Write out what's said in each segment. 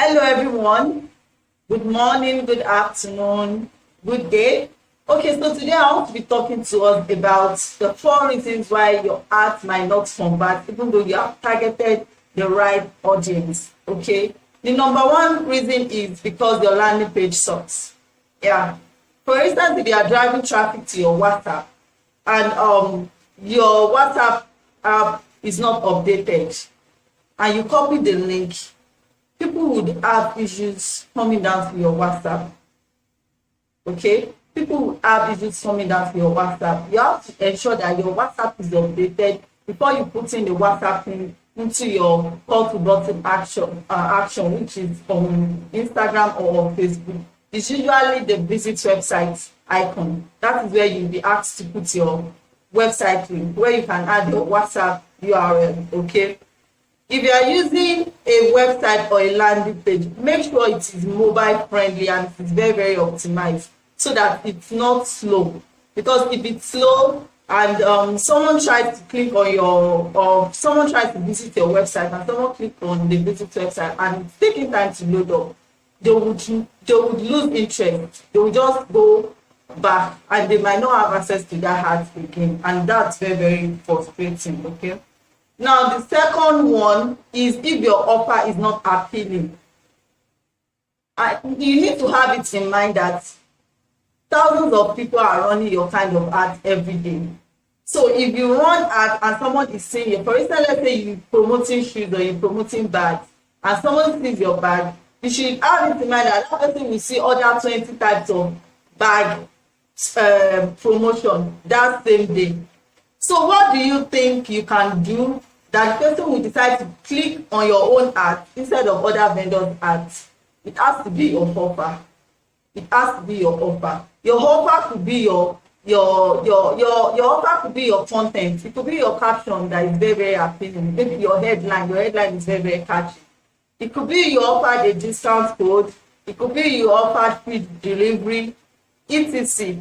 Hello, everyone. Good morning, good afternoon, good day. Okay, so today I want to be talking to us about the 4 reasons why your art might not convert, even though you have targeted the right audience. Okay, the number one reason is because your landing page sucks. Yeah. For instance, if you are driving traffic to your WhatsApp and your WhatsApp app is not updated and you copy the link, people would have issues coming down to your WhatsApp. Okay, people will have issues coming down to your WhatsApp. You have to ensure that your WhatsApp is updated before you put in the WhatsApp link into your call to button action, which is on Instagram or on Facebook. It's usually the visit website icon. That is where you'll be asked to put your website link, where you can add your WhatsApp URL. Okay, if you are using a website or a landing page, make sure it is mobile friendly and it is very optimized so that it's not slow. Because if it's slow and someone tries to click on your, or someone tries to visit your website and someone click on the visit website and it's taking time to load up, they would lose interest. They will just go back and they might not have access to that art again, and that's very frustrating. Okay, now the second one is if your offer is not appealing. You need to have it in mind that thousands of people are running your kind of ad every day. So if you run ad and someone is seeing you, for instance, let's say you're promoting shoes or you're promoting bags and someone sees your bag, you should have it in mind that that person will see other 20 types of bag promotion that same day. So what do you think you can do that the person will decide to click on your own ad instead of other vendors' ads? It has to be your offer. It has to be your offer. Your offer could be your offer could be your content. It could be your caption that is very appealing. Maybe your headline. Your headline is very catchy. It could be you offered a discount code. It could be you offered free delivery, etc.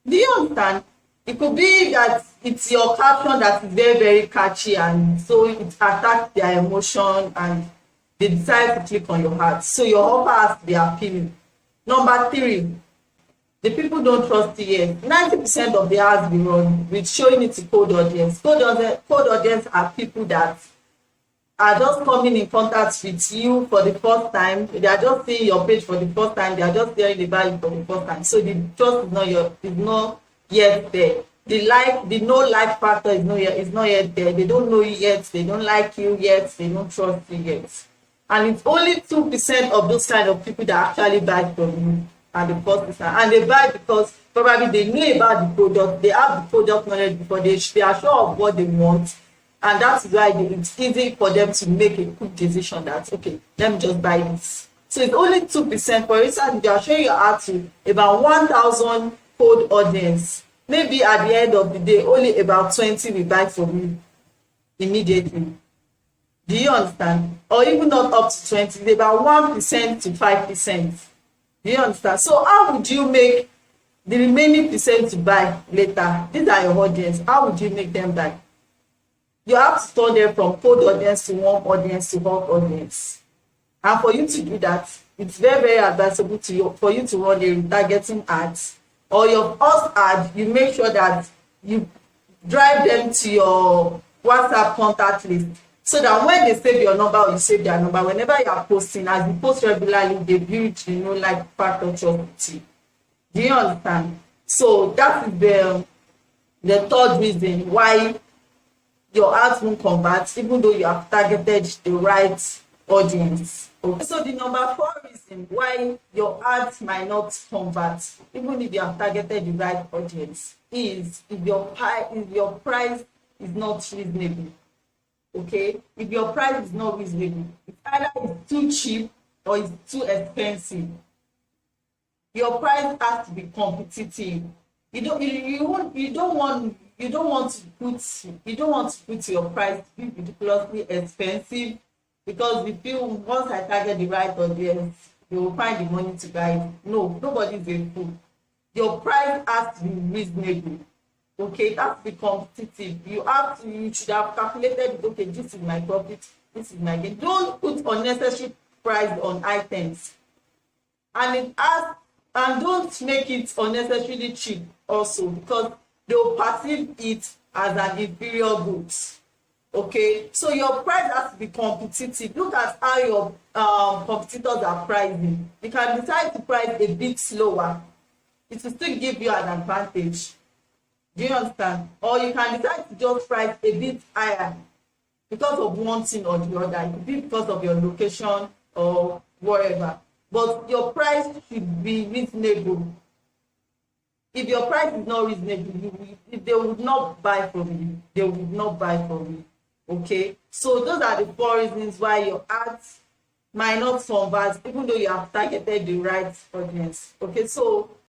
Do you understand? It could be that it's your caption that is very catchy and so it attacks their emotion and they decide to click on your ad. So your offer has to be appealing. Number three, the people don't trust you yet. 90% of the ads we run with showing it to cold audience. Cold audience are people that are just coming in contact with you for the first time. They are just seeing your page for the first time. They are just hearing the value for the first time. So the trust is not yet there. The no like factor is not yet there. They don't know you yet. They don't like you yet. They don't trust you yet. And it's only 2% of those kind of people that actually buy from you and the 1%. And they buy because probably they know about the product. They have the product knowledge before they are sure of what they want. And that's why it's easy for them to make a quick decision that, okay, let me just buy this. So it's only 2%. For instance, if you are showing your art to about 1,000 cold audience, maybe at the end of the day, only about 20 will buy from you immediately. Do you understand? Or even not up to 20, it's about 1% to 5%. Do you understand? So how would you make the remaining percent to buy later? These are your audience. How would you make them buy? You have to turn them from cold audience to warm audience to hot audience. And for you to do that, it's very advisable to you for you to run a retargeting ads or your first ad. You make sure that you drive them to your WhatsApp contact list so that when they save your number or you save their number, whenever you are posting, as you post regularly, they build, like factor trust. Do you understand? So that is the third reason why your ads won't convert, even though you have targeted the right audience. Okay. So the number 4 reason why your ads might not convert, even if you have targeted the right audience, is if your price is not reasonable. Okay, if your price is not reasonable, it's either it's too cheap or it's too expensive. Your price has to be competitive. You don't want to put your price to be ridiculously expensive because we feel once I target the right audience, they will find the money to buy it. No, nobody is a fool. Your price has to be reasonable. Okay, it has to be competitive. You should have calculated, okay, this is my profit, this is my gain. Don't put unnecessary price on items, and it has, and don't make it unnecessarily cheap also, because they will perceive it as an inferior goods. Okay, so your price has to be competitive. Look at how your competitors are pricing. You can decide to price a bit slower, it will still give you an advantage. Do you understand? Or you can decide to just price a bit higher because of one thing or the other. It could be because of your location or whatever, but your price should be reasonable. If your price is not reasonable, if they would not buy from you, they would not buy from you. Okay, so those are the 4 reasons why your ads might not convert even though you have targeted the right audience. Okay, so